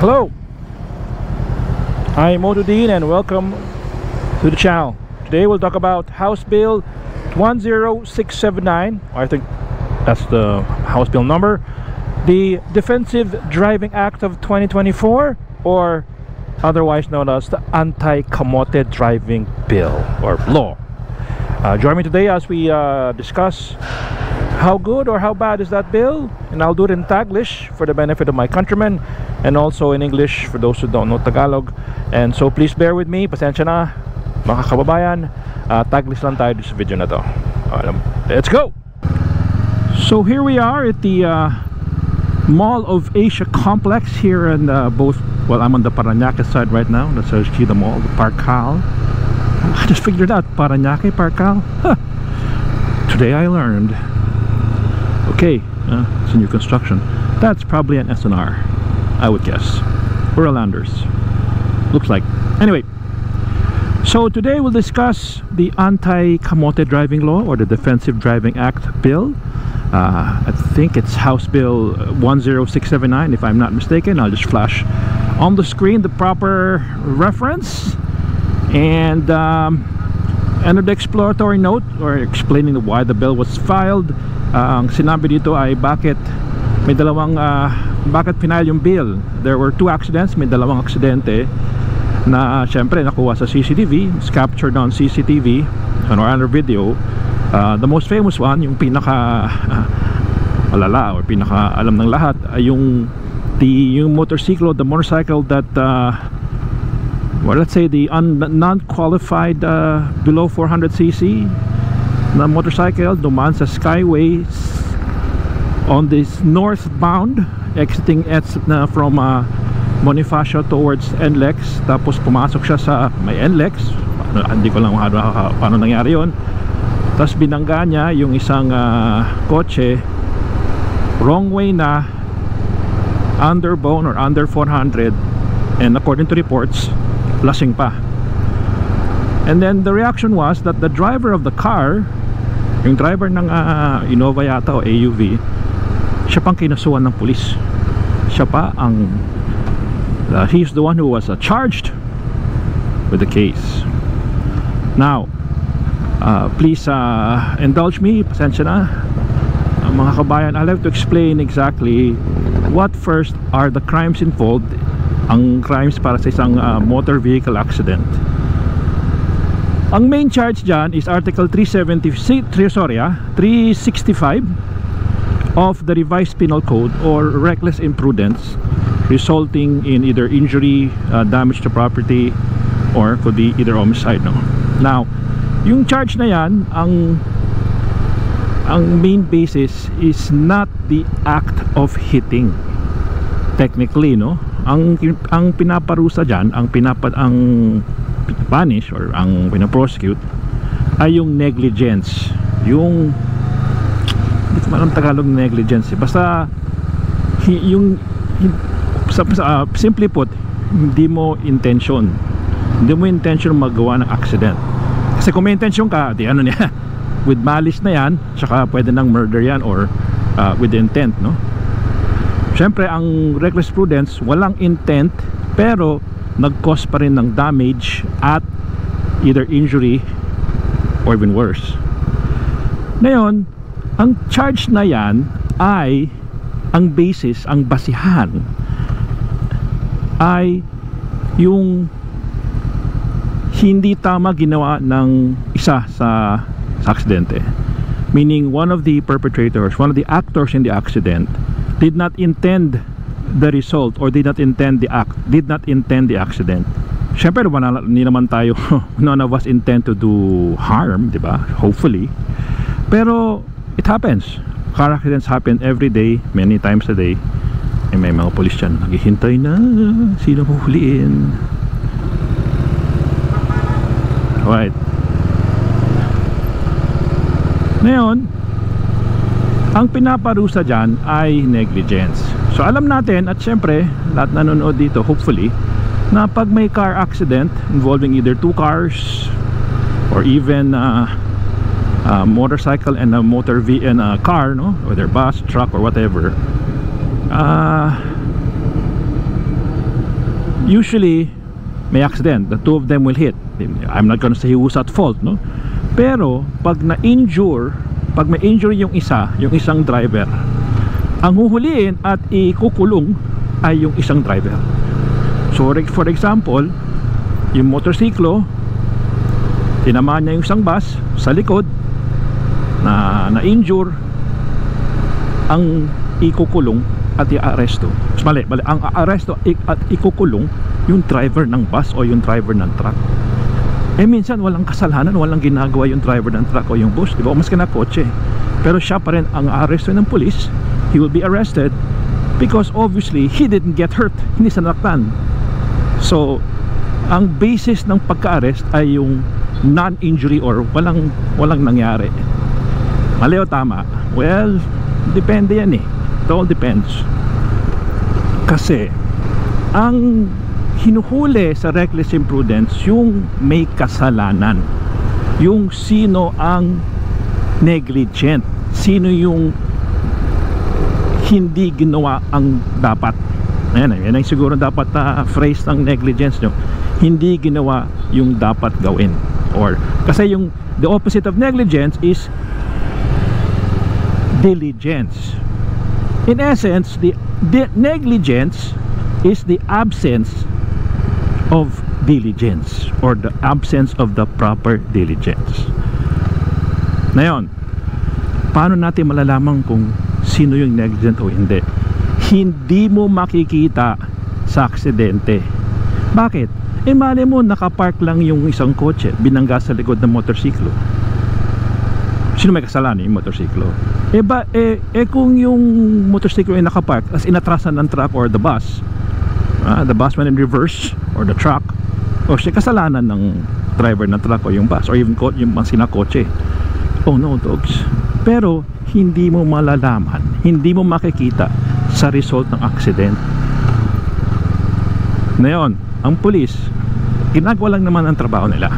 Hello, I'm Moto Dean and welcome to the channel. Today we'll talk about House Bill 10679. I think that's the House Bill number. The Defensive Driving Act of 2024, or otherwise known as the Anti-Kamote Driving Bill or Law. Join me today as we discuss how good or how bad is that bill, and I'll do it in Taglish for the benefit of my countrymen, and also in English for those who don't know Tagalog. And so please bear with me, pasensya na mga kababayan, Taglish lang tayo sa video na to. Let's go! So here we are at the Mall of Asia complex here in both, well, I'm on the Parañaque side right now. That's the mall, the Parcal. I just figured out, Parañaque, Parcal. Huh. Today I learned. Okay, it's a new construction. That's probably an SNR, I would guess, or a Landers. Looks like. Anyway, so today we'll discuss the Anti-Kamote Driving Law, or the Defensive Driving Act bill. I think it's House Bill 10679, if I'm not mistaken. I'll just flash on the screen the proper reference, and under the exploratory note, or explaining why the bill was filed, ang sinabi dito ay bakit may dalawang bakit pinile yung bill. There were two accidents, may dalawang aksidente na syempre nakuha sa CCTV, it's captured on CCTV or under video. The most famous one, yung pinaka malala or pinaka alam ng lahat, ay yung motorcycle that well, let's say the non-qualified below 400cc na motorcycle dumaan sa Skyway on this northbound, exiting from Bonifacio towards NLEX, tapos pumasok siya sa may NLEX. Hindi ko lang paano nangyari yun. Tapos binangga niya yung isang kotse, wrong way na, underbone or under 400, and according to reports, lasing pa. And then the reaction was that the driver of the car, yung driver ng Innova yata o AUV, siya pang kinasuhan ng pulis. Siya pa ang he's the one who was charged with the case. Now please indulge me, pasensya na mga kabayan. I'll have to explain exactly what first are the crimes involved, ang crimes para sa isang motor vehicle accident. Ang main charge dyan is Article 365 of the Revised Penal Code, or reckless imprudence resulting in either injury, damage to property, or could be either homicide. No? Now, yung charge na yan, ang main basis is not the act of hitting. Technically, no? Ang pinaparusa dyan, ang punish or ang pinaprosecute ay yung negligence, yung hindi ko alam Tagalog negligence, basta yung simply put, hindi mo intention magawa ng accident. Kasi kung may intention ka, di ano niya with malice na yan, tsaka pwede ng murder yan, or with intent, no? Syempre ang reckless prudence, walang intent pero nag-cause pa rin ng damage at either injury or even worse. Ngayon, ang charge na yan ay ang basis, ang basihan ay yung hindi tama ginawa ng isa sa aksidente. Meaning one of the perpetrators, one of the actors in the accident did not intend the result, or did not intend the accident. Syempre hindi naman tayo none of us intend to do harm, di ba? Hopefully. Pero it happens. Car accidents happen every day, many times a day. May mga polis dyan naghihintay na sino huhuliin. Alright. Ngayon, ang pinaparusa dyan ay negligence. So alam natin, at syempre lahat nanonood dito hopefully, na pag may car accident involving either two cars or even motorcycle and a car, no, whether bus, truck or whatever, usually may accident, the two of them will hit. I'm not gonna say who's at fault, no? Pero pag na-injure, pag may injury yung isang driver, ang huhuliin at ikukulong ay yung isang driver. So for example, yung motorsiklo, tinamaan niya yung isang bus sa likod, na-injure, ang ikukulong at i-aresto. Mali, ang aresto at ikukulong yung driver ng bus o yung driver ng truck. Minsan walang kasalanan, walang ginagawa yung driver ng truck o yung bus, di ba? O mas na kotse, pero siya pa rin ang aresto ng police. He will be arrested because obviously he didn't get hurt, hindi sanaktan. So ang basis ng pagka-arrest ay yung non-injury or walang nangyari. Mali o tama? Well, depende yan eh. It all depends. Kasi ang hinuhuli sa reckless imprudence yung may kasalanan, yung sino ang negligent, sino yung hindi ginawa ang dapat. Ayan, yan ay siguro dapat phrase ng negligence nyo. Hindi ginawa yung dapat gawin. Or kasi yung the opposite of negligence is diligence. In essence, the negligence is the absence of diligence or the absence of the proper diligence. Ngayon, paano natin malalaman kung sino yung negligent o hindi? Hindi mo makikita sa aksidente. Bakit? Mali mo nakapark lang yung isang kotse, binangga sa likod ng motorsiklo. Sino may kasalanan? Yung motorsiklo. Kung yung motorsiklo ay nakapark as inatrasan ng truck or the bus went in reverse, or the truck, o siya kasalanan ng driver ng truck o yung bus or even yung sinakotse. Oh no, dogs. Pero hindi mo malalaman, hindi mo makikita sa result ng accident. Ngayon, ang police, ginagawa lang naman ang trabaho nila.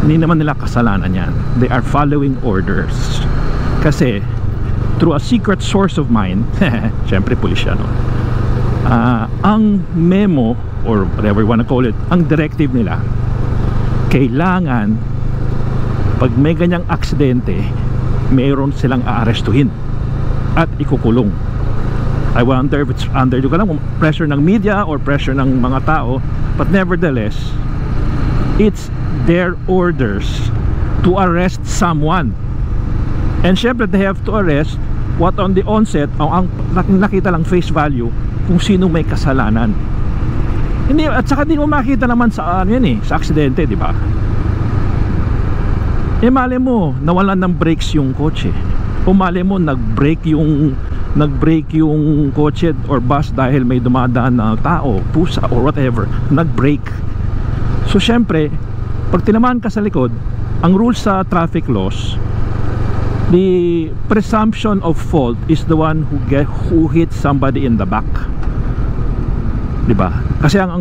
Hindi naman nila kasalanan yan. They are following orders. Kasi through a secret source of mine, syempre police yan, no? Ang memo or whatever you wanna call it, ang directive nila, kailangan pag may ganyang aksidente, mayroon silang aarestuhin at ikukulong. I wonder if it's under pressure ng media or pressure ng mga tao, but nevertheless, it's their orders to arrest someone. And syempre they have to arrest what on the onset, ang nakita lang face value kung sino may kasalanan. Hindi, at saka di mo makita naman sa sa aksidente, di ba? Mali mo nawalan ng brakes yung kotse, o mali mo nag-brake yung kotse or bus dahil may dumadaan na tao, pusa or whatever, nag-brake. So syempre pag tinamaan ka sa likod, ang rules sa traffic laws, the presumption of fault is the one who hits somebody in the back, diba? Kasi ang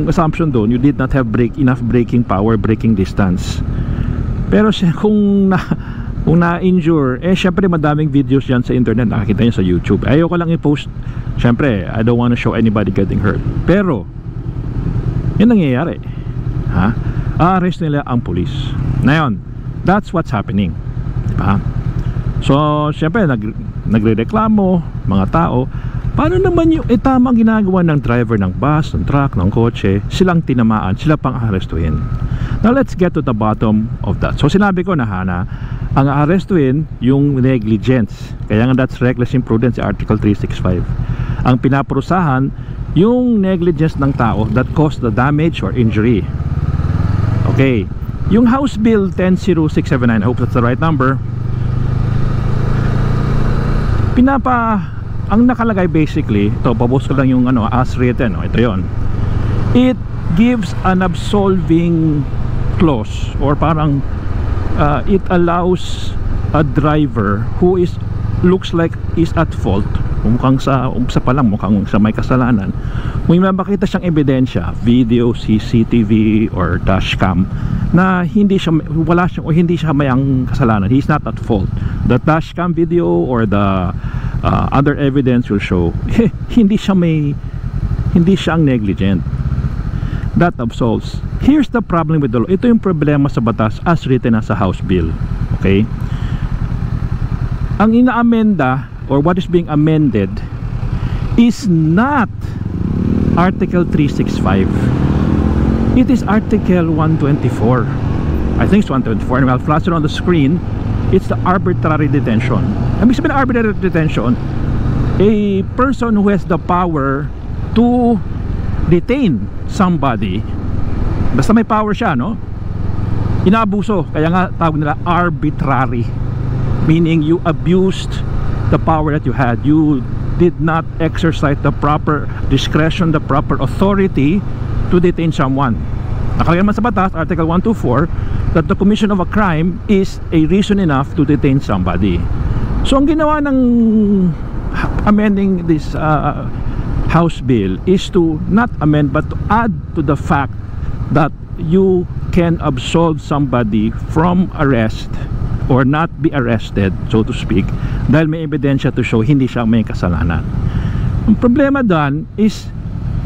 assumption doon, you did not have enough braking power, braking distance. Pero kung na-injure, syempre madaming videos yan sa internet, nakakita nyo sa YouTube. Ayoko lang i-post, syempre I don't want to show anybody getting hurt. Pero yun nangyayari, arrest nila ang police. Ngayon, that's what's happening, diba? So syempre nagrereklamo mga tao, paano naman yung tamang ginagawa ng driver ng bus, ng truck, ng kotse, silang tinamaan, sila pang arestuhin. Now let's get to the bottom of that. So sinabi ko na ang arestuhin yung negligence, kaya nga that's reckless imprudence, Article 365. Ang pinaparusahan yung negligence ng tao that caused the damage or injury. Okay, yung House Bill 10679, I hope that's the right number, ang nakalagay basically, ito, papost ko lang yung as written, ito yon. It gives an absolving clause, or parang it allows a driver who looks like is at fault, mukhang sa pa lang mukhang sa may kasalanan, kung may makita siyang ebidensya, video, CCTV or dashcam, na hindi siya may ang kasalanan, he's not at fault. The dashcam video or the other evidence will show hindi siya may hindi siya ang negligent. That absolves. Here's the problem with the law. Ito yung problema sa batas as written as a House bill. Okay? Ang ina-amenda or what is being amended is not Article 365. It is Article 124. I think it's 124, and I'll flash it on the screen. It's the arbitrary detention. Ibig sabihin ng arbitrary detention, a person who has the power to detain somebody, basta may power siya, no? Inaabuso, kaya nga tawag nila arbitrary, meaning you abused the power that you had. You did not exercise the proper discretion, the proper authority to detain someone. Nakalagay naman sa batas, Article 124, that the commission of a crime is a reason enough to detain somebody. So ang ginawa ng amending this House bill is to not amend but to add to the fact that you can absolve somebody from arrest or not be arrested, so to speak, dahil may ebidensya to show hindi siya may kasalanan. Ang problema doon is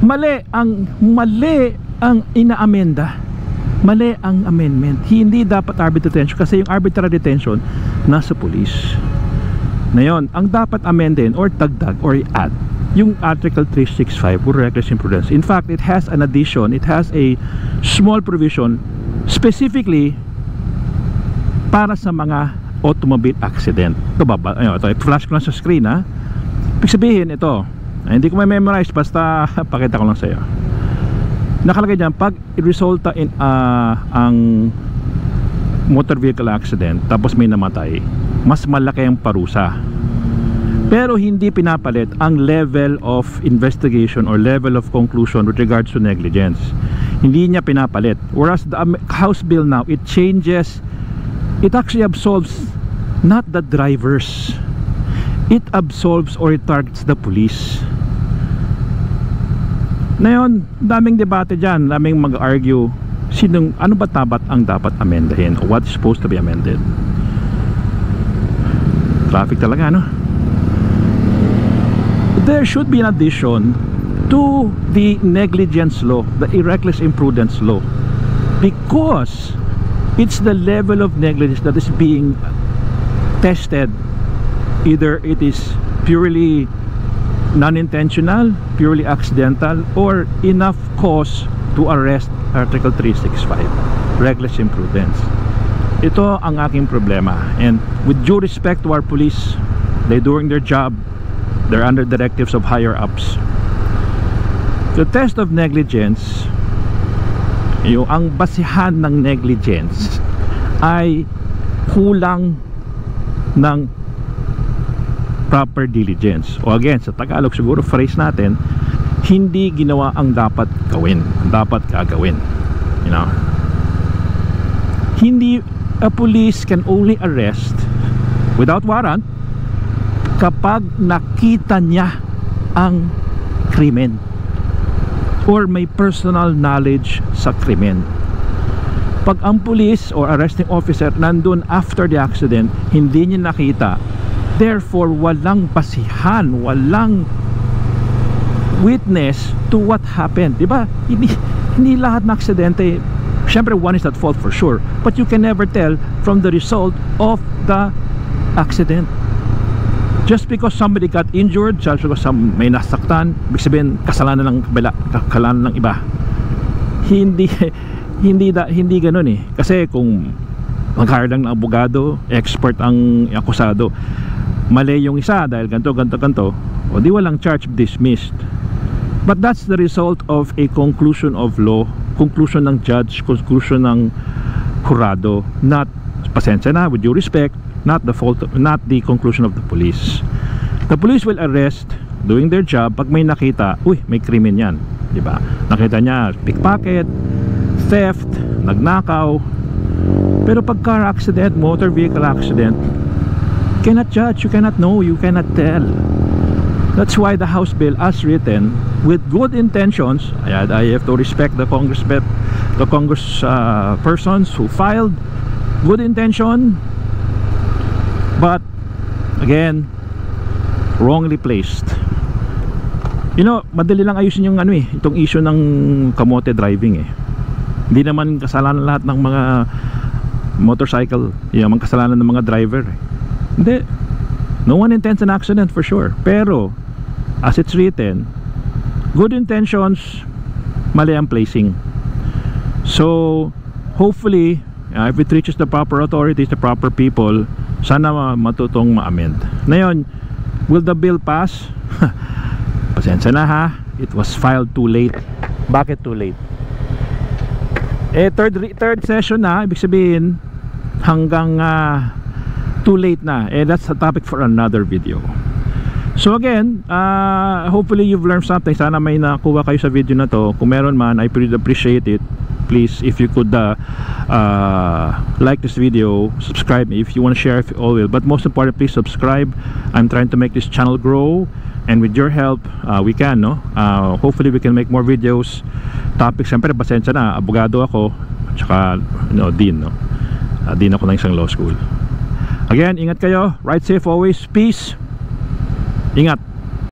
mali ang ina-amenda, mali ang amendment. Hindi dapat arbitrary detention kasi yung arbitrary detention nasa police. Ngayon, ang dapat amendin or dagdag or i-add yung Article 365 or reckless imprudence. In fact, it has an addition, it has a small provision specifically para sa mga automobile accident. Ito ba? Ito, flash ko lang sa screen, ha. Ibig sabihin ito, hindi ko may memorize, basta pakita ko lang sa iyo. Nakalagay dyan, pag resulta in ang motor vehicle accident tapos may namatay, mas malaki ang parusa. Pero hindi pinapalit ang level of investigation or level of conclusion with regards to negligence. Hindi niya pinapalit. Whereas the House bill now, it changes, it actually absolves not the drivers, it absolves or it targets the police. Ngayon, daming debate dyan, daming mag-argue ano ba ang dapat amendahin o what's supposed to be amended. Traffic talaga, no? There should be an addition to the negligence law, the reckless imprudence law, because it's the level of negligence that is being tested. Either it is purely non-intentional, purely accidental, or enough cause to arrest Article 365, reckless imprudence. Ito ang aking problema, and with due respect to our police, they're doing their job, they're under directives of higher ups. The test of negligence, ang basihan ng negligence ay kulang ng proper diligence, o again sa Tagalog siguro phrase natin, hindi ginawa ang dapat gawin, ang dapat gagawin, you know. Hindi, a police can only arrest without warrant kapag nakita niya ang krimen or may personal knowledge sa krimen. Pag ang police or arresting officer nandun after the accident, hindi niya nakita, therefore walang basihan, walang witness to what happened, diba? Hindi lahat ng aksidente, syempre one is at fault for sure, but you can never tell from the result of the accident. Just because somebody got injured, just because may nasaktan, ibig sabihin kasalanan ng kabila, kasalanan ng iba. Hindi ganoon eh. Kasi kung mag-hire lang ng abogado, expert ang akusado, mali yung isa dahil ganto, o di walang charge, dismissed. But that's the result of a conclusion of law, conclusion ng judge, conclusion ng jurado, not, pasensya na, with due respect, not the conclusion of the police. The police will arrest, doing their job, pag may nakita, uy, may krimen yan, diba? Nakita niya pickpocket, theft, nagnakaw. Pero pag car accident, motor vehicle accident, you cannot judge, you cannot know, you cannot tell. That's why the House bill as written, with good intentions, I have to respect the Congress persons who filed, good intention, but again, wrongly placed. You know, madali lang ayusin yung ano itong issue ng kamote driving Hindi naman kasalanan lahat ng mga motorcycle, yung kasalanan ng mga driver Hindi. No one intends an accident for sure. Pero as it's written, good intentions, mali ang placing. So hopefully, if it reaches the proper authorities, the proper people, sana matutong ma-amend. Ngayon, will the bill pass? Pasensya na ha, it was filed too late. Bakit too late? Third session na, ibig sabihin hanggang too late na. That's a topic for another video. So again, hopefully you've learned something. Sana may nakuha kayo sa video na to. Kung meron man, I really appreciate it. Please, if you could like this video, subscribe if you want to share, if you all will. But most important, please subscribe. I'm trying to make this channel grow, and with your help, we can, no? Hopefully we can make more videos, topics. Siyempre, pasensya na, abogado ako, tsaka, dean, no? Dean ako ng isang law school. Again, ingat kayo, ride safe always, peace, ingat.